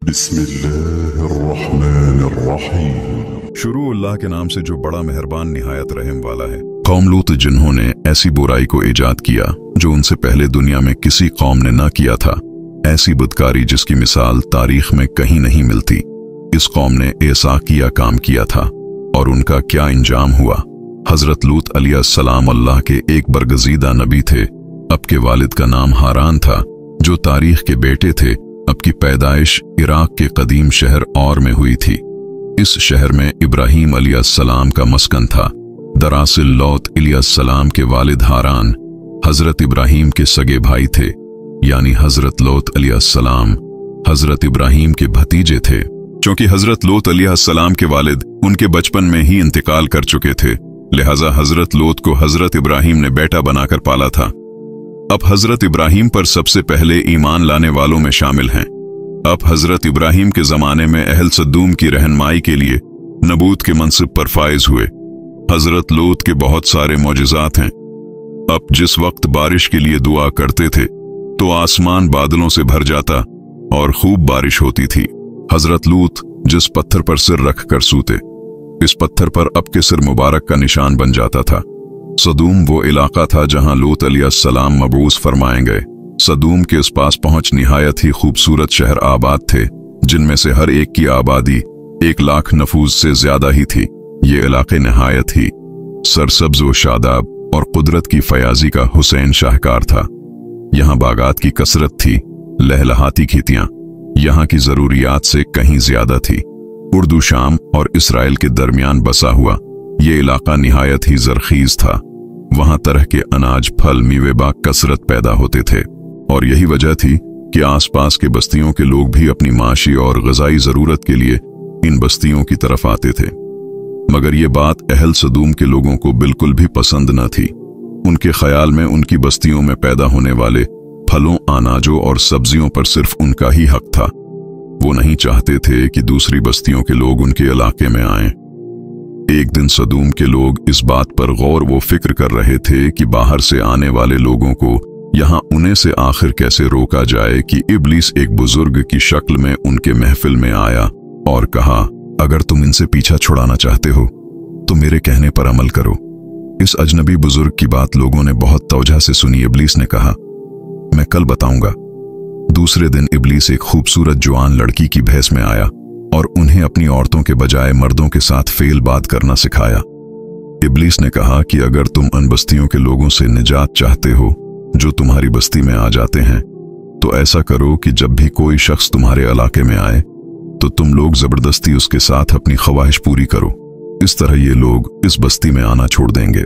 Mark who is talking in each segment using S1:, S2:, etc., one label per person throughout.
S1: बिस्मिल्लाहिर्रहमानिर्रहीम। शुरू अल्लाह के नाम से जो बड़ा मेहरबान निहायत रहम वाला है। कौम लूत जिन्होंने ऐसी बुराई को ईजाद किया जो उनसे पहले दुनिया में किसी कौम ने न किया था, ऐसी बदकारी जिसकी मिसाल तारीख में कहीं नहीं मिलती। इस कौम ने एसाकिया काम किया था और उनका क्या इंजाम हुआ। हजरत लूत अलैहिस्सलाम अल्लाह के एक बरगजीदा नबी थे। अब के वालिद का नाम हारान था जो तारीख के बेटे थे। अब की पैदाइश इराक के कदीम शहर और में हुई थी। इस शहर में इब्राहीम अलैहिस्सलाम का मस्कन था। दरअसल लौत अलैहिस्सलाम के वालिद हारान हजरत इब्राहीम के सगे भाई थे, यानी हजरत लौत अलैहिस्सलाम हजरत इब्राहीम के भतीजे थे। क्योंकि हजरत लौत अलैहिस्सलाम के वालिद उनके बचपन में ही इंतकाल कर चुके थे, लिहाजा हजरत लौत को हजरत इब्राहीम ने बेटा बनाकर पाला था। अब हजरत इब्राहीम पर सबसे पहले ईमान लाने वालों में शामिल हैं। अब हजरत इब्राहीम के जमाने में अहल सद्दूम की रहनुमाई के लिए नबूत के मनसब पर फाइज हुए। हजरत लूत के बहुत सारे मौजिज़ात हैं। अब जिस वक्त बारिश के लिए दुआ करते थे तो आसमान बादलों से भर जाता और खूब बारिश होती थी। हजरत लूत जिस पत्थर पर सिर रख कर सूते, इस पत्थर पर अब के सिर मुबारक का निशान बन जाता था। सदूम वो इलाका था जहां लूत अलैहिस्सलाम मबूस फरमाए गए। सदूम के इस पास पहुंच निहायत ही खूबसूरत शहर आबाद थे, जिनमें से हर एक की आबादी 1,00,000 नफूज से ज्यादा ही थी। ये इलाके निहायत ही सरसब्ज व शादाब और कुदरत की फयाजी का हुसैन शाहकार था। यहाँ बागात की कसरत थी, लहलहाती खेतियां यहाँ की जरूरियात से कहीं ज्यादा थी। उर्दू शाम और इसराइल के दरमियान बसा हुआ ये इलाका निहायत ही जरखीज था। वहां तरह के अनाज, फल, मीवे बाग कसरत पैदा होते थे और यही वजह थी कि आसपास के बस्तियों के लोग भी अपनी माशी और ग़िज़ाई ज़रूरत के लिए इन बस्तियों की तरफ आते थे। मगर ये बात अहल सदूम के लोगों को बिल्कुल भी पसंद न थी। उनके ख्याल में उनकी बस्तियों में पैदा होने वाले फलों, अनाजों और सब्जियों पर सिर्फ उनका ही हक था। वो नहीं चाहते थे कि दूसरी बस्तियों के लोग उनके इलाके में आएं। एक दिन सदूम के लोग इस बात पर गौर व फिक्र कर रहे थे कि बाहर से आने वाले लोगों को यहाँ उन्हें से आखिर कैसे रोका जाए कि इब्लीस एक बुजुर्ग की शक्ल में उनके महफिल में आया और कहा, अगर तुम इनसे पीछा छुड़ाना चाहते हो तो मेरे कहने पर अमल करो। इस अजनबी बुजुर्ग की बात लोगों ने बहुत तवज्जो से सुनी। इब्लीस ने कहा, मैं कल बताऊंगा। दूसरे दिन इब्लीस एक खूबसूरत जवान लड़की की भेस में आया और उन्हें अपनी औरतों के बजाय मर्दों के साथ फेल बात करना सिखाया। इब्लीस ने कहा कि अगर तुम अन बस्तियों के लोगों से निजात चाहते हो जो तुम्हारी बस्ती में आ जाते हैं, तो ऐसा करो कि जब भी कोई शख्स तुम्हारे इलाके में आए तो तुम लोग जबरदस्ती उसके साथ अपनी ख्वाहिश पूरी करो। इस तरह ये लोग इस बस्ती में आना छोड़ देंगे।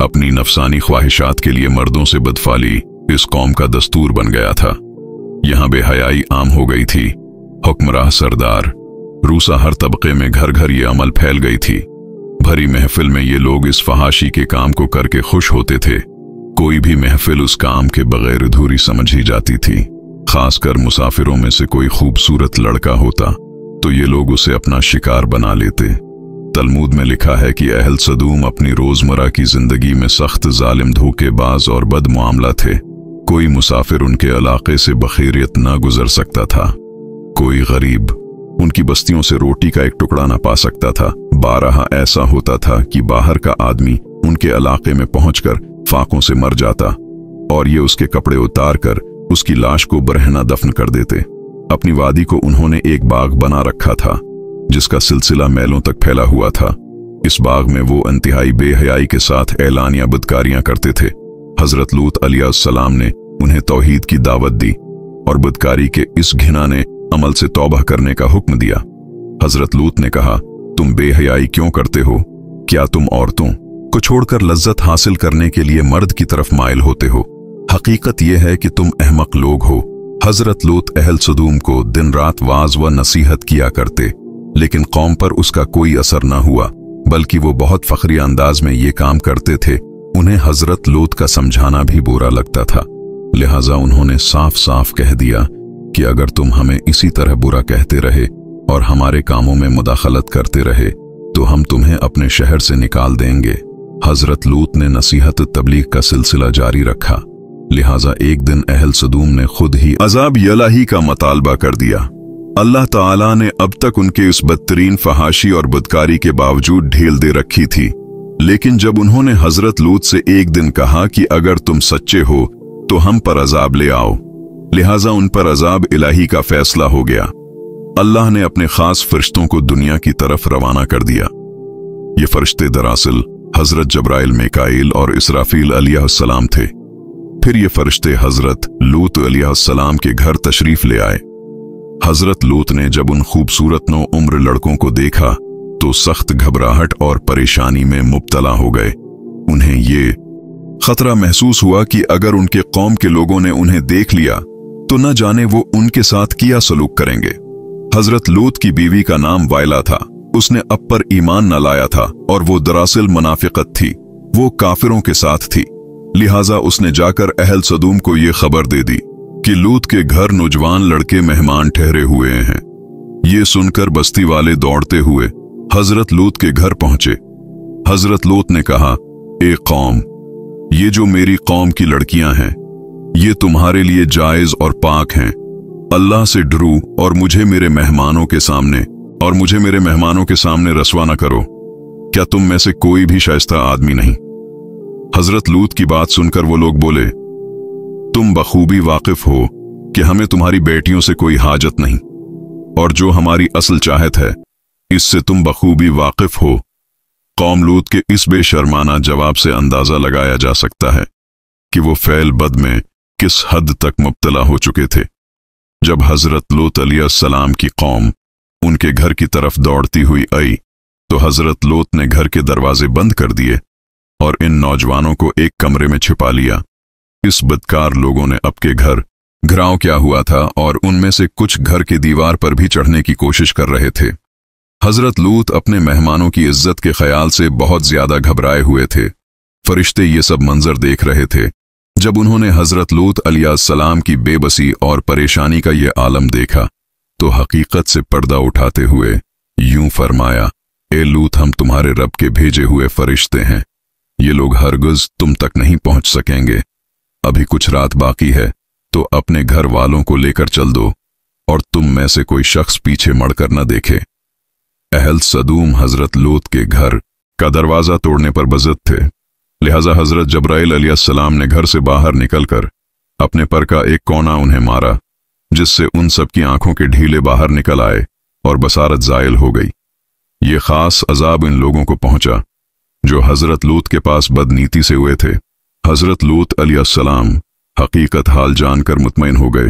S1: अपनी नफसानी ख्वाहिशात के लिए मर्दों से बदफाली इस कौम का दस्तूर बन गया था। यहाँ बेहयाई आम हो गई थी। हुक्मराह, सरदार, रूसा हर तबके में घर घर ये अमल फैल गई थी। भरी महफिल में ये लोग इस फहाशी के काम को करके खुश होते थे। कोई भी महफिल उस काम के बगैर अधूरी समझी जाती थी। खासकर मुसाफिरों में से कोई खूबसूरत लड़का होता तो ये लोग उसे अपना शिकार बना लेते। तलमूद में लिखा है कि अहल सदूम अपनी रोजमर्रा की जिंदगी में सख्त जालिम, धोखेबाज और बदमुआमला थे। कोई मुसाफिर उनके इलाके से बखैरियत न गुजर सकता था। कोई गरीब उनकी बस्तियों से रोटी का एक टुकड़ा न पा सकता था। बारहा ऐसा होता था कि बाहर का आदमी उनके इलाके में पहुंचकर फाकों से मर जाता और ये उसके कपड़े उतार कर उसकी लाश को बरहना दफन कर देते। अपनी वादी को उन्होंने एक बाग बना रखा था जिसका सिलसिला मैलों तक फैला हुआ था। इस बाग में वो इंतहाई बेहयाई के साथ ऐलानिया बदकारियां करते थे। हजरत लूत अलैहिस्सलाम ने उन्हें तौहीद की दावत दी और बदकारी के इस घिनाने अमल से तौबा करने का हुक्म दिया। हजरत लूत ने कहा, तुम बेहयाई क्यों करते हो? क्या तुम औरतों को छोड़कर लज्जत हासिल करने के लिए मर्द की तरफ माइल होते हो? हकीकत यह है कि तुम अहमक लोग हो। हजरत लूत अहल सदूम को दिन रात वाज व नसीहत किया करते, लेकिन कौम पर उसका कोई असर न हुआ, बल्कि वो बहुत फखरी अंदाज में ये काम करते थे। उन्हें हजरत लूत का समझाना भी बुरा लगता था, लिहाजा उन्होंने साफ साफ कह दिया कि अगर तुम हमें इसी तरह बुरा कहते रहे और हमारे कामों में मुदाखलत करते रहे तो हम तुम्हें अपने शहर से निकाल देंगे। हजरत लूत ने नसीहत तबलीग का सिलसिला जारी रखा, लिहाजा एक दिन अहल सदूम ने खुद ही अजाब इलाही का मतालबा कर दिया। अल्लाह ताला ने अब तक उनके इस बदतरीन फहाशी और बदकारी के बावजूद ढेल दे रखी थी, लेकिन जब उन्होंने हजरत लूत से एक दिन कहा कि अगर तुम सच्चे हो तो हम पर अजाब ले आओ, लिहाजा उन पर अजाब इलाही का फैसला हो गया। अल्लाह ने अपने खास फरिश्तों को दुनिया की तरफ रवाना कर दिया। ये फरिश्ते दरअसल हजरत जब्राइल, मीकाईल और इसराफील अलैहिस्सलाम थे। फिर ये फरिश्ते हजरत लूत अलैहिस्सलाम के घर तशरीफ ले आए। हजरत लूत ने जब उन खूबसूरत नौ उम्र लड़कों को देखा तो सख्त घबराहट और परेशानी में मुब्तला हो गए। उन्हें ये खतरा महसूस हुआ कि अगर उनके कौम के लोगों ने उन्हें देख लिया तो न जाने वो उनके साथ क्या सलूक करेंगे। हजरत लूत की बीवी का नाम वाइला था। उसने अब पर ईमान न लाया था और वो दरअसल मुनाफिकत थी, वो काफिरों के साथ थी। लिहाजा उसने जाकर अहल सदूम को ये खबर दे दी कि लूत के घर नौजवान लड़के मेहमान ठहरे हुए हैं। ये सुनकर बस्ती वाले दौड़ते हुए हजरत लूत के घर पहुंचे। हजरत लूत ने कहा, ए कौम, ये जो मेरी कौम की लड़कियां हैं ये तुम्हारे लिए जायज और पाक हैं। अल्लाह से डरो और मुझे मेरे मेहमानों के सामने रसवा न करो। क्या तुम में से कोई भी शाइस्ता आदमी नहीं? हजरत लूत की बात सुनकर वो लोग बोले, तुम बखूबी वाकिफ हो कि हमें तुम्हारी बेटियों से कोई हाजत नहीं, और जो हमारी असल चाहत है इससे तुम बखूबी वाकिफ हो। कौम लूत के इस बेशर्माना जवाब से अंदाजा लगाया जा सकता है कि वो फैल बद में किस हद तक मुब्तला हो चुके थे। जब हजरत लूत अलैहिस्सलाम की कौम उनके घर की तरफ दौड़ती हुई आई तो हजरत लूत ने घर के दरवाजे बंद कर दिए और इन नौजवानों को एक कमरे में छिपा लिया। इस बदकार लोगों ने अब के घर घिराव क्या हुआ था और उनमें से कुछ घर की दीवार पर भी चढ़ने की कोशिश कर रहे थे। हजरत लूत अपने मेहमानों की इज्जत के ख्याल से बहुत ज्यादा घबराए हुए थे। फरिश्ते ये सब मंजर देख रहे थे। जब उन्होंने हजरत लूत अलैहिस्सलाम की बेबसी और परेशानी का ये आलम देखा तो हकीकत से पर्दा उठाते हुए यूं फरमाया, ए लूत, हम तुम्हारे रब के भेजे हुए फरिश्ते हैं। ये लोग हरगिज़ तुम तक नहीं पहुंच सकेंगे। अभी कुछ रात बाकी है तो अपने घर वालों को लेकर चल दो और तुम में से कोई शख्स पीछे मुड़कर न देखे। अहल सदूम हजरत लूत के घर का दरवाजा तोड़ने पर बज़द थे, लिहाजा हजरत जब्राइल अलैहिस्सलाम ने घर से बाहर निकलकर अपने पर का एक कोना उन्हें मारा, जिससे उन सब की आंखों के ढीले बाहर निकल आए और बसारत ज़ायल हो गई। ये खास अजाब इन लोगों को पहुंचा जो हजरत लूत के पास बदनीति से हुए थे। हजरत लूत अलैहिस्सलाम हकीकत हाल जानकर मुतमईन हो गए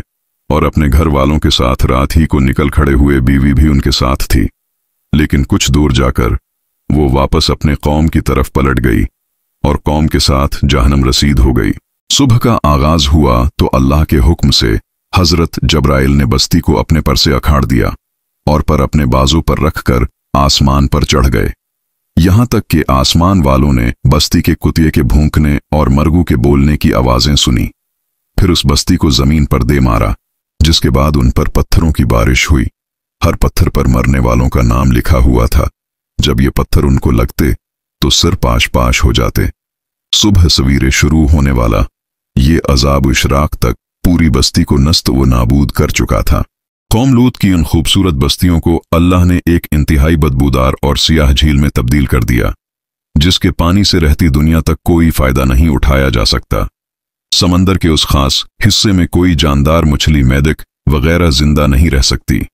S1: और अपने घर वालों के साथ रात ही को निकल खड़े हुए। बीवी भी उनके साथ थी, लेकिन कुछ दूर जाकर वो वापस अपने कौम की तरफ पलट गई और कौम के साथ जहन्नम रसीद हो गई। सुबह का आगाज हुआ तो अल्लाह के हुक्म से हजरत जब्राइल ने बस्ती को अपने पर से अखाड़ दिया और पर अपने बाजू पर रखकर आसमान पर चढ़ गए। यहां तक कि आसमान वालों ने बस्ती के कुतिये के भूंकने और मरगू के बोलने की आवाजें सुनी। फिर उस बस्ती को जमीन पर दे मारा, जिसके बाद उन पर पत्थरों की बारिश हुई। हर पत्थर पर मरने वालों का नाम लिखा हुआ था। जब ये पत्थर उनको लगते तो सिर पाश पाश हो जाते। सुबह सवेरे शुरू होने वाला ये अजाब इशराक तक पूरी बस्ती को नस्त व नाबूद कर चुका था। कौम लूत की उन खूबसूरत बस्तियों को अल्लाह ने एक इंतहाई बदबूदार और सियाह झील में तब्दील कर दिया, जिसके पानी से रहती दुनिया तक कोई फायदा नहीं उठाया जा सकता। समंदर के उस खास हिस्से में कोई जानदार मछली, मेढक वगैरह जिंदा नहीं रह सकती।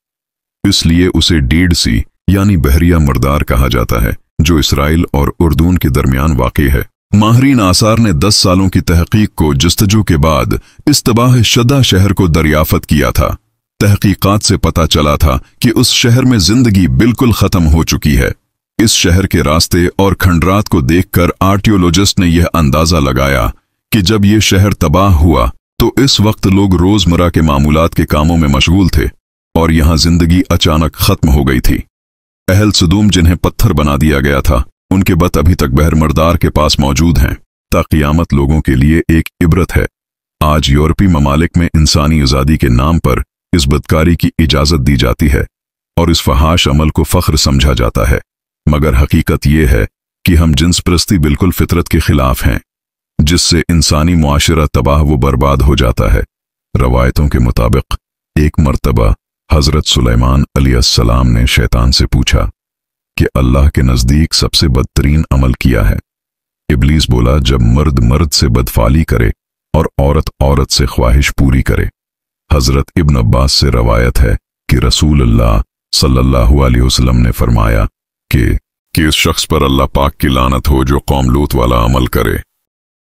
S1: इसलिए उसे डीड सी यानी बहरिया मर्दार कहा जाता है, जो इसराइल और उर्दून के दरमियान वाक़ई है। माहरीन आसार ने 10 सालों की तहकीक को जस्तजू के बाद इस तबाह शुदा शहर को दरियाफत किया था। तहकीकात से पता चला था कि उस शहर में जिंदगी बिल्कुल खत्म हो चुकी है। इस शहर के रास्ते और खंडरात को देखकर आर्टियोलॉजिस्ट ने यह अंदाजा लगाया कि जब यह शहर तबाह हुआ तो इस वक्त लोग रोजमर्रा के मामूलात के कामों में मशगूल थे और यहां जिंदगी अचानक खत्म हो गई थी। अहल सदूम जिन्हें पत्थर बना दिया गया था, उनके बत अभी तक बहर मर्दार के पास मौजूद हैं। ताक़ियामत लोगों के लिए एक इबरत है। आज यूरोपी ममालिक में इंसानी आज़ादी के नाम पर इस बदकारी की इजाज़त दी जाती है और इस फहाश अमल को फ़ख्र समझा जाता है, मगर हकीकत यह है कि हम जिन्स परस्ती बिल्कुल फितरत के खिलाफ हैं, जिससे इंसानी मुआशरा तबाह व बर्बाद हो जाता है। रवायतों के मुताबिक एक मर्तबा हजरत सुलेमान अलैहिस्सलाम ने शैतान से पूछा कि अल्लाह के नज़दीक सबसे बदतरीन अमल किया है। इब्लीस बोला, जब मर्द मर्द से बदफाली करे और औरत औरत से ख्वाहिश पूरी करे। हजरत इब्न अब्बास से रवायत है कि रसूल अल्लाह सल्लल्लाहु अलैहि वसल्लम ने फरमाया कि इस शख्स पर अल्लाह पाक की लानत हो जो कौम लूत वाला अमल करे।